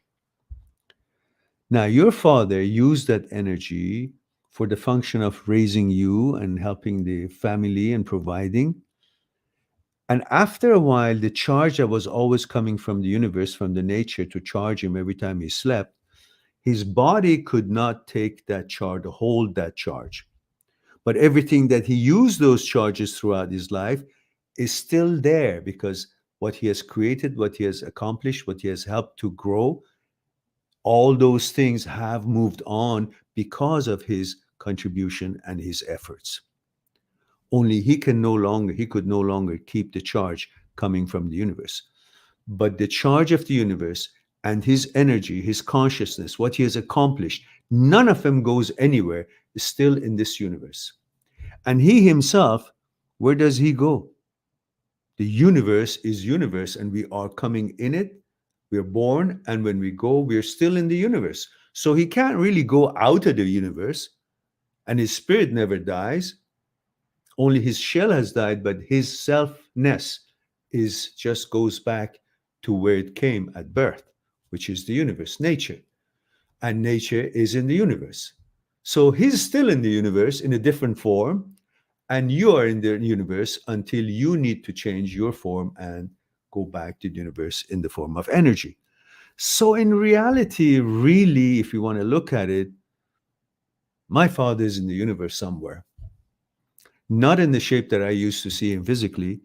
Now, your father used that energy for the function of raising you and helping the family and providing. And after a while, the charge that was always coming from the universe, from the nature to charge him every time he slept, his body could not take that charge, hold that charge. But everything that he used those charges throughout his life is still there because what he has created, what he has accomplished, what he has helped to grow, all those things have moved on because of his contribution and his efforts. Only he could no longer keep the charge coming from the universe. But the charge of the universe and his energy, his consciousness, what he has accomplished, none of them goes anywhere, is still in this universe. And he himself, where does he go? The universe is universe, and we are coming in it. We're born, and when we go, we're still in the universe. So he can't really go out of the universe, and his spirit never dies. Only his shell has died, but his selfness just goes back to where it came at birth, which is the universe, nature. And nature is in the universe. So he's still in the universe in a different form, and you are in the universe until you need to change your form and go back to the universe in the form of energy. So in reality, really, if you want to look at it, my father is in the universe somewhere. Not in the shape that I used to see him physically,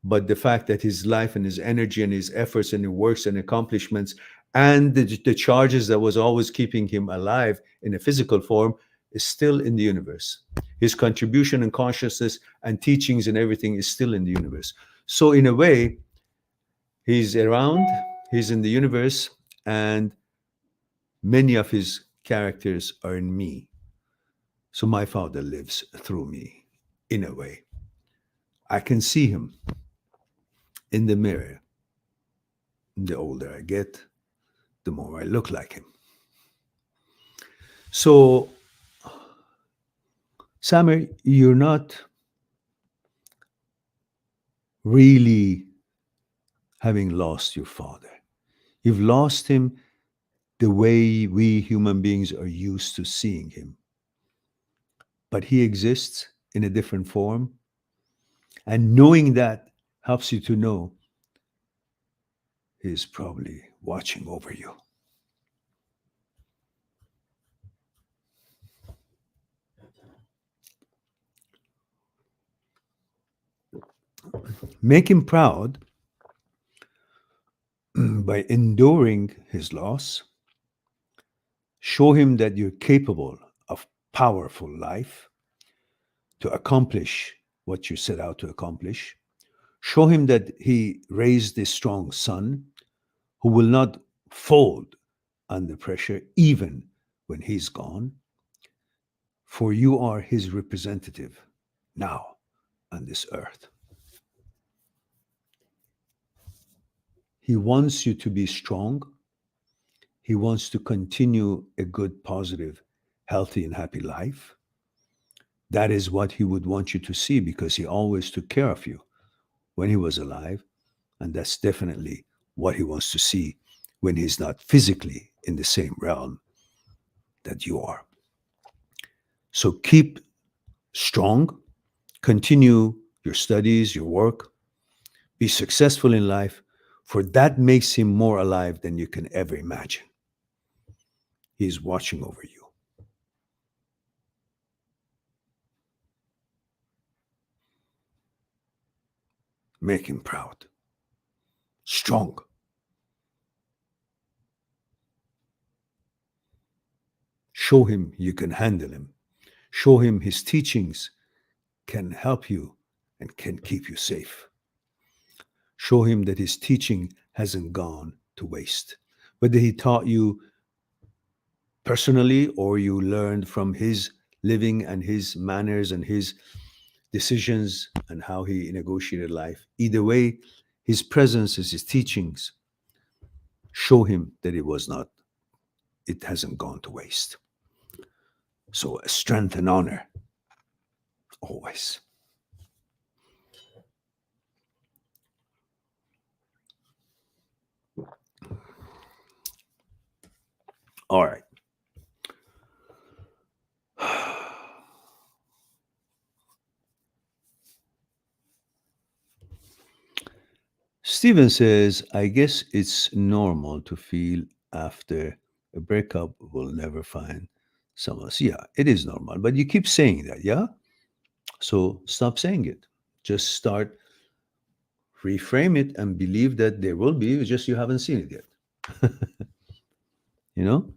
but the fact that his life and his energy and his efforts and his works and accomplishments and the charges that was always keeping him alive in a physical form is still in the universe. His contribution and consciousness and teachings and everything is still in the universe. So in a way, he's around, he's in the universe, and many of his characters are in me. So my father lives through me. in a way. I can see him in the mirror. The older I get, the more I look like him. So, Samir, you're not really having lost your father. You've lost him the way we human beings are used to seeing him. But he exists in a different form. And knowing that helps you to know he's probably watching over you. Make him proud by enduring his loss. Show him that you're capable of powerful life to accomplish what you set out to accomplish. Show him that he raised a strong son who will not fold under pressure even when he's gone, for you are his representative now on this earth. He wants you to be strong. He wants to continue a good, positive, healthy, and happy life. That is what he would want you to see because he always took care of you when he was alive. And that's definitely what he wants to see when he's not physically in the same realm that you are. So keep strong, continue your studies, your work, be successful in life, for that makes him more alive than you can ever imagine. He's watching over you. Make him proud, strong. Show him you can handle him. Show him his teachings can help you and can keep you safe. Show him that his teaching hasn't gone to waste. Whether he taught you personally or you learned from his living and his manners and his decisions and how he negotiated life. Either way, his presence is his teachings. Show him that it hasn't gone to waste. So strength and honor, always. All right. Steven says, I guess it's normal to feel after a breakup we'll never find someone else. Yeah, it is normal. But you keep saying that, yeah? So stop saying it. Just start, reframe it, and believe that there will be, it's just you haven't seen it yet. You know?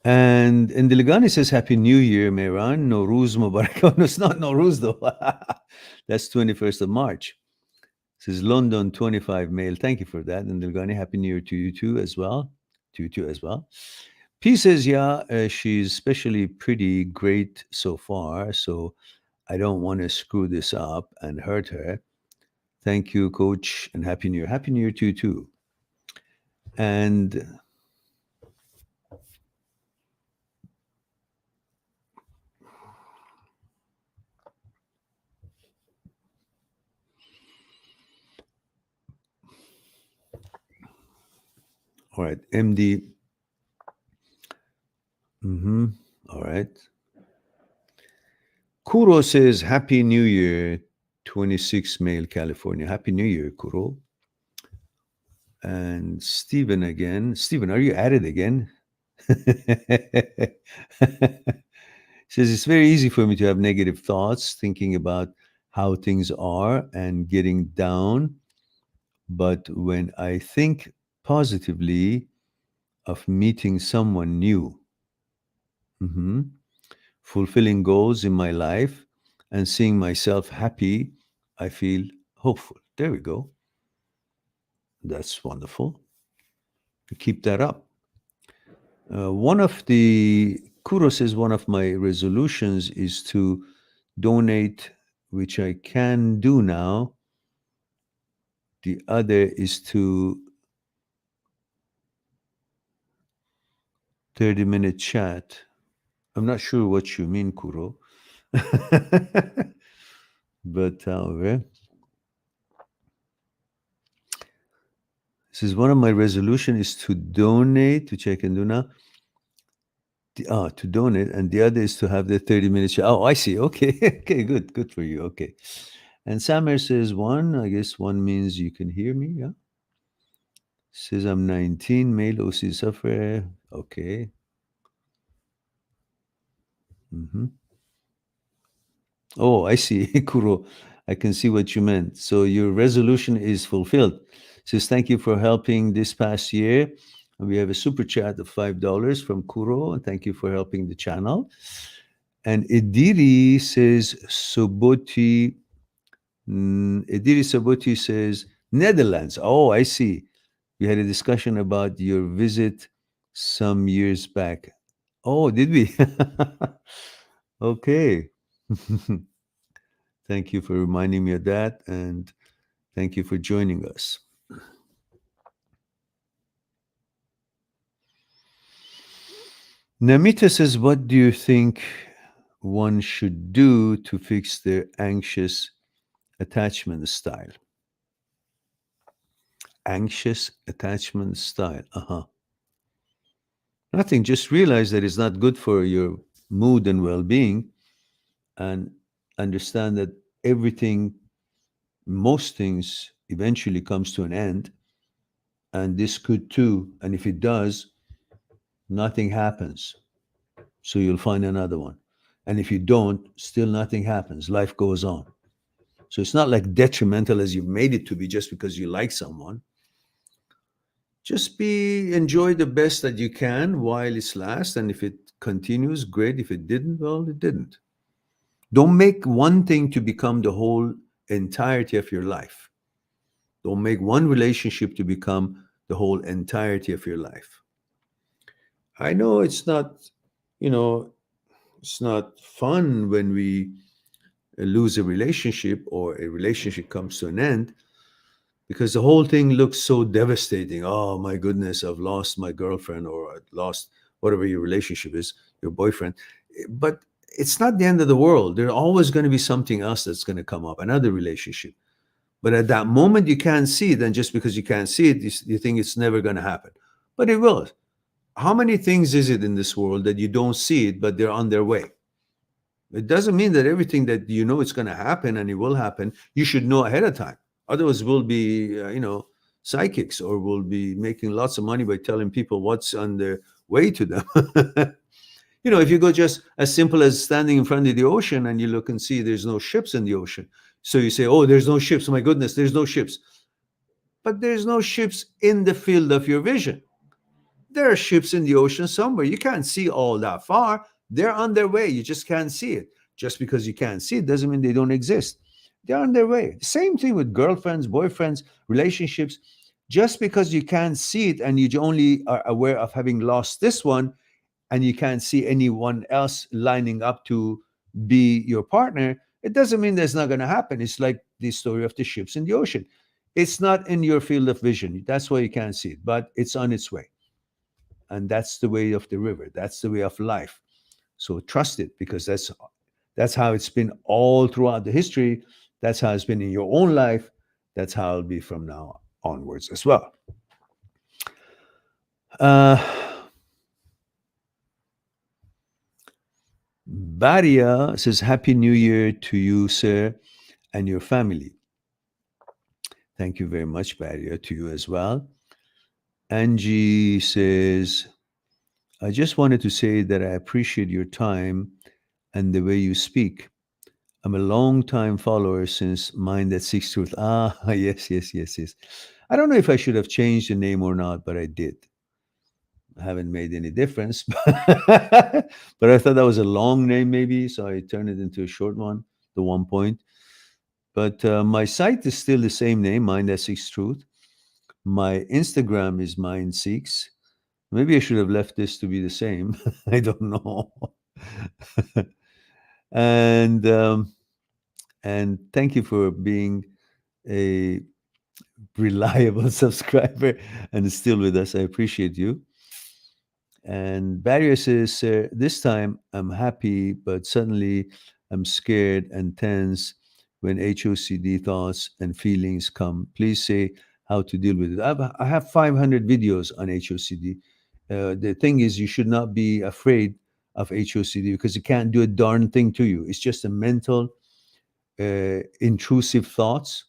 And Indiligani says, Happy New Year, Mehran. Nowruz Mubarak. Oh, no, it's not Nowruz, though. That's 21st of March. Says London 25 male. Thank you for that. And Dilgani, Happy New Year to you too as well. To you too as well. P says, yeah, she's especially pretty great so far. So I don't want to screw this up and hurt her. Thank you, coach, and Happy New Year. Happy New Year to you too. And all right, MD. All right. Kuro says, Happy New Year, 26 male California. Happy New Year, Kuro. And Stephen again. Stephen, are you at it again? Says it's very easy for me to have negative thoughts, thinking about how things are and getting down. But when I think positively of meeting someone new, mhm, fulfilling goals in my life, and seeing myself happy, I feel hopeful. There we go. That's wonderful. Keep that up. One of the Kuro says one of my resolutions is to donate, which I can do now. The other is to 30-minute chat. I'm not sure what you mean, Kuro. But however, this is one of my resolution is to donate, which I can do now. To donate, and the other is to have the 30 minutes. Oh, I see. Okay. Okay, good for you. Okay. And Samer says one. I guess one means you can hear me. Yeah. Says I'm 19, male OC sufferer. Okay. Hmm. Oh, I see. Kuro, I can see what you meant. So your resolution is fulfilled. Says thank you for helping this past year. And we have a super chat of $5 from Kuro, and thank you for helping the channel. And Ediri says Soboti. Ediri Soboti says Netherlands. Oh, I see. We had a discussion about your visit some years back. Oh, did we? Okay. Thank you for reminding me of that, and thank you for joining us. Namita says, what do you think one should do to fix their anxious attachment style? Anxious attachment style. Nothing. Just realize that it's not good for your mood and well-being, and understand that everything, most things, eventually comes to an end, and this could too. And if it does, nothing happens. So you'll find another one. And if you don't, still nothing happens. Life goes on. So it's not like detrimental as you've made it to be just because you like someone. Just enjoy the best that you can while it's lasts. And if it continues, great. If it didn't, well, it didn't. Don't make one thing to become the whole entirety of your life. Don't make one relationship to become the whole entirety of your life. I know it's not, you know, it's not fun when we lose a relationship or a relationship comes to an end, because the whole thing looks so devastating. Oh my goodness, I've lost my girlfriend, or I lost whatever your relationship is, your boyfriend. But it's not the end of the world. There's always going to be something else that's going to come up, another relationship. But at that moment, you can't see it. And just because you can't see it, you think it's never going to happen. But it will. How many things is it in this world that you don't see it, but they're on their way? It doesn't mean that everything that you know it's going to happen and it will happen, you should know ahead of time. Otherwise, we'll be, psychics, or we'll be making lots of money by telling people what's on their way to them. If you go just as simple as standing in front of the ocean and you look and see there's no ships in the ocean. So you say, oh, there's no ships. Oh, my goodness, there's no ships. But there's no ships in the field of your vision. There are ships in the ocean somewhere. You can't see all that far. They're on their way. You just can't see it. Just because you can't see it doesn't mean they don't exist. They're on their way. Same thing with girlfriends, boyfriends, relationships. Just because you can't see it and you only are aware of having lost this one, and you can't see anyone else lining up to be your partner, it doesn't mean that's not going to happen. It's like the story of the ships in the ocean. It's not in your field of vision. That's why you can't see it, but it's on its way. And that's the way of the river. That's the way of life. So trust it, because that's how it's been all throughout the history. That's how it's been in your own life. That's how it'll be from now onwards as well. Baria says, Happy New Year to you, sir, and your family. Thank you very much, Baria, to you as well. Angie says, I just wanted to say that I appreciate your time and the way you speak. I'm a long time follower since Mind That Seeks Truth. Yes. I don't know if I should have changed the name or not, but I did. I haven't made any difference. But I thought that was a long name maybe, so I turned it into a short one, the 1 point. But my site is still the same name, Mind That Seeks Truth. My Instagram is Mind Seeks. Maybe I should have left this to be the same. I don't know. and and thank you for being a reliable subscriber and still with us. I appreciate you. And Barrier says, this time I'm happy, but suddenly I'm scared and tense when HOCD thoughts and feelings come. Please say how to deal with it. I have 500 videos on HOCD. The thing is, you should not be afraid of HOCD because it can't do a darn thing to you. It's just a mental, intrusive thoughts,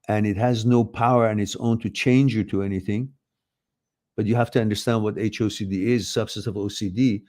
and it has no power on its own to change you to anything. But you have to understand what HOCD is, substance of OCD,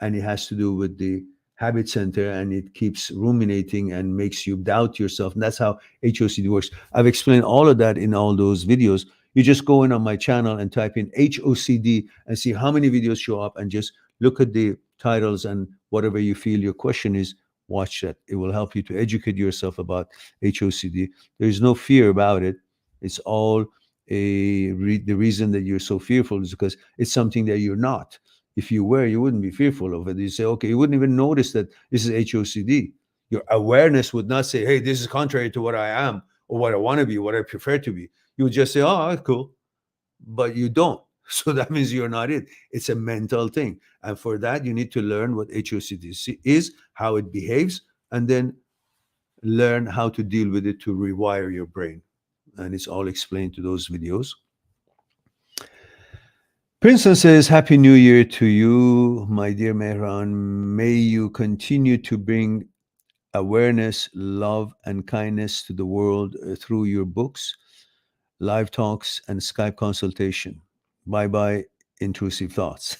and it has to do with the habit center, and it keeps ruminating and makes you doubt yourself. And that's how HOCD works. I've explained all of that in all those videos. You just go in on my channel and type in HOCD and see how many videos show up, and just look at the titles, and whatever you feel your question is, watch that. It will help you to educate yourself about HOCD. There's no fear about it. It's all the reason that you're so fearful is because it's something that you're not. If you were, you wouldn't be fearful of it. You say, okay, you wouldn't even notice that this is HOCD. Your awareness would not say, hey, this is contrary to what I am or what I want to be, what I prefer to be. You would just say, oh, that's cool. But you don't. So that means you're not it. It's a mental thing. And for that, you need to learn what HOCD is, how it behaves, and then learn how to deal with it to rewire your brain. And it's all explained to those videos. Princeton says, Happy New Year to you, my dear Mehran. May you continue to bring awareness, love, and kindness to the world through your books, live talks, and Skype consultation. Bye-bye, intrusive thoughts.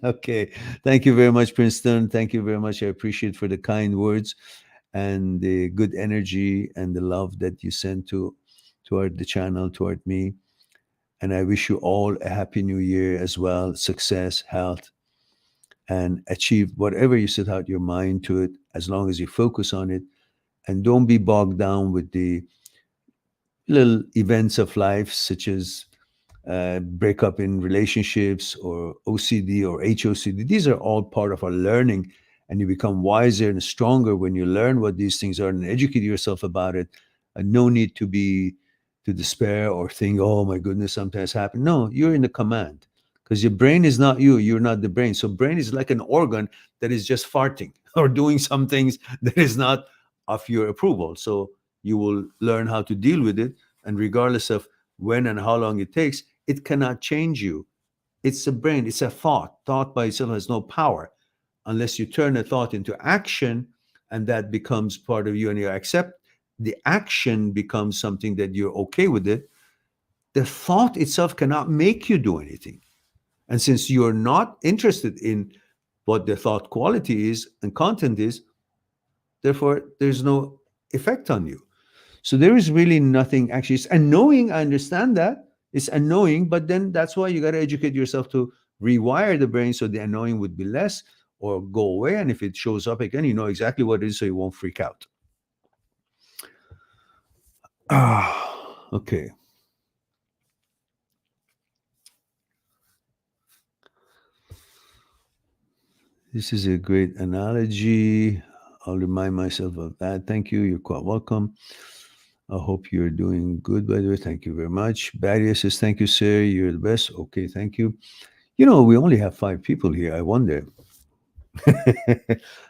Okay. Thank you very much, Princeton. Thank you very much. I appreciate for the kind words and the good energy and the love that you sent toward the channel, toward me. And I wish you all a happy new year as well, success, health, and achieve whatever you set out your mind to it, as long as you focus on it. And don't be bogged down with the little events of life, such as breakup in relationships or OCD or HOCD. These are all part of our learning, and you become wiser and stronger when you learn what these things are and educate yourself about it. And no need to despair or think, oh my goodness, sometimes happen. No, you're in the command, because your brain is not you. You're not the brain. So brain is like an organ that is just farting or doing some things that is not of your approval. So you will learn how to deal with it, and regardless of when and how long it takes, it cannot change you. It's a brain, it's a thought. Thought by itself has no power unless you turn a thought into action, and that becomes part of you, and you accept the action becomes something that you're okay with it. The thought itself cannot make you do anything. And since you're not interested in what the thought quality is and content is, therefore there's no effect on you. So there is really nothing. Actually, it's annoying. I understand that. It's annoying, but then that's why you got to educate yourself to rewire the brain so the annoying would be less or go away. And if it shows up again, you know exactly what it is, so you won't freak out. Okay. This is a great analogy. I'll remind myself of that. Thank you. You're quite welcome. I hope you're doing good, by the way. Thank you very much. Barry says, thank you, sir. You're the best. Okay, thank you. You know, we only have 5 people here. I wonder.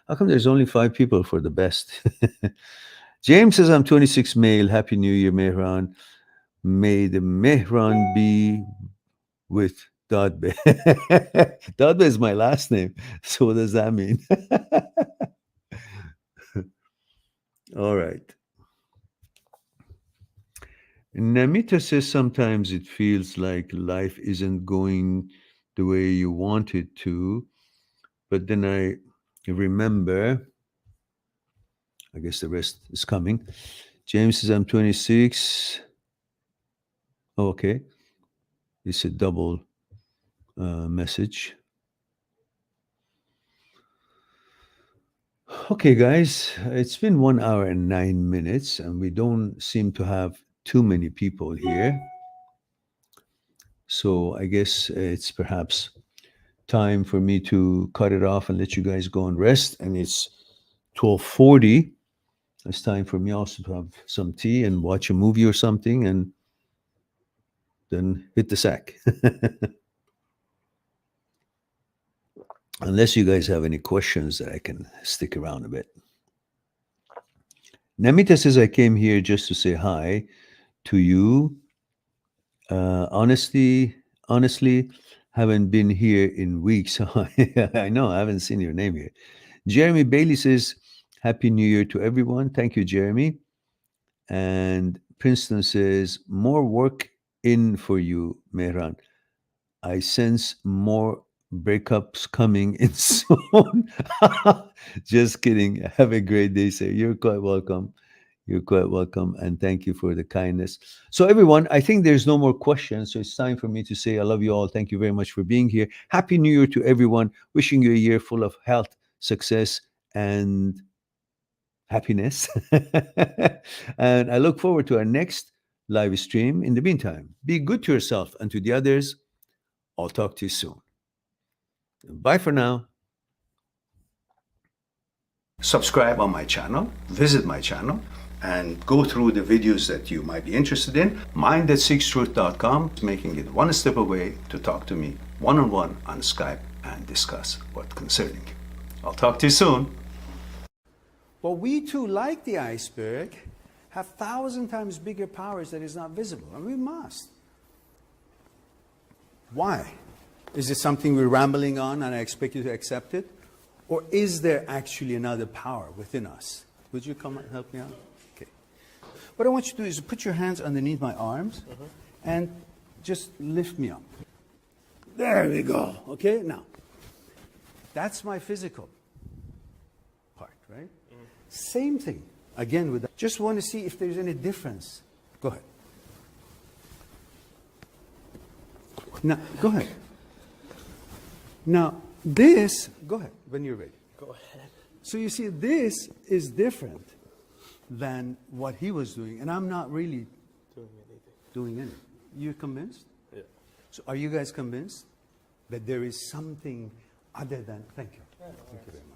How come there's only 5 people for the best? James says, I'm 26 male. Happy New Year, Mehran. May the Mehran be with Dadbe. Dadbe is my last name. So what does that mean? All right. Namita says sometimes it feels like life isn't going the way you want it to, but then I remember, I guess the rest is coming. James says, I'm 26. Oh, okay. It's a double message. Okay, guys, it's been 1 hour and 9 minutes, and we don't seem to have too many people here. So I guess it's perhaps time for me to cut it off and let you guys go and rest. And it's 12:40. It's time for me also to have some tea and watch a movie or something, and then hit the sack. Unless you guys have any questions that I can stick around a bit. Namita says, I came here just to say hi to you. Honestly, haven't been here in weeks. I know, I haven't seen your name here. Jeremy Bailey says, Happy New Year to everyone. Thank you, Jeremy. And Princeton says, more work in for you, Mehran. I sense more breakups coming in soon. Just kidding. Have a great day, sir. You're quite welcome. You're quite welcome. And thank you for the kindness. So, everyone, I think there's no more questions. So, it's time for me to say I love you all. Thank you very much for being here. Happy New Year to everyone. Wishing you a year full of health, success, and happiness. And I look forward to our next live stream. In the meantime, be good to yourself and to the others. I'll talk to you soon. Bye for now. Subscribe on my channel, visit my channel, and go through the videos that you might be interested in. Mind@seekstruth.com, making it one step away to talk to me one-on-one on Skype and discuss what concerning. I'll talk to you soon. But we too, like the iceberg, have 1,000 times bigger powers that is not visible, and we must. Why? Is it something we're rambling on and I expect you to accept it? Or is there actually another power within us? Would you come and help me out? Okay. What I want you to do is put your hands underneath my arms and just lift me up. There we go. Okay, now, that's my physical part, right? Same thing, again, with that. Just want to see if there's any difference. Go ahead. Now, go ahead. Now, this, go ahead, when you're ready. Go ahead. So you see, this is different than what he was doing, and I'm not really doing anything. You're convinced? Yeah. So are you guys convinced that there is something other than, thank you. Thank you very much.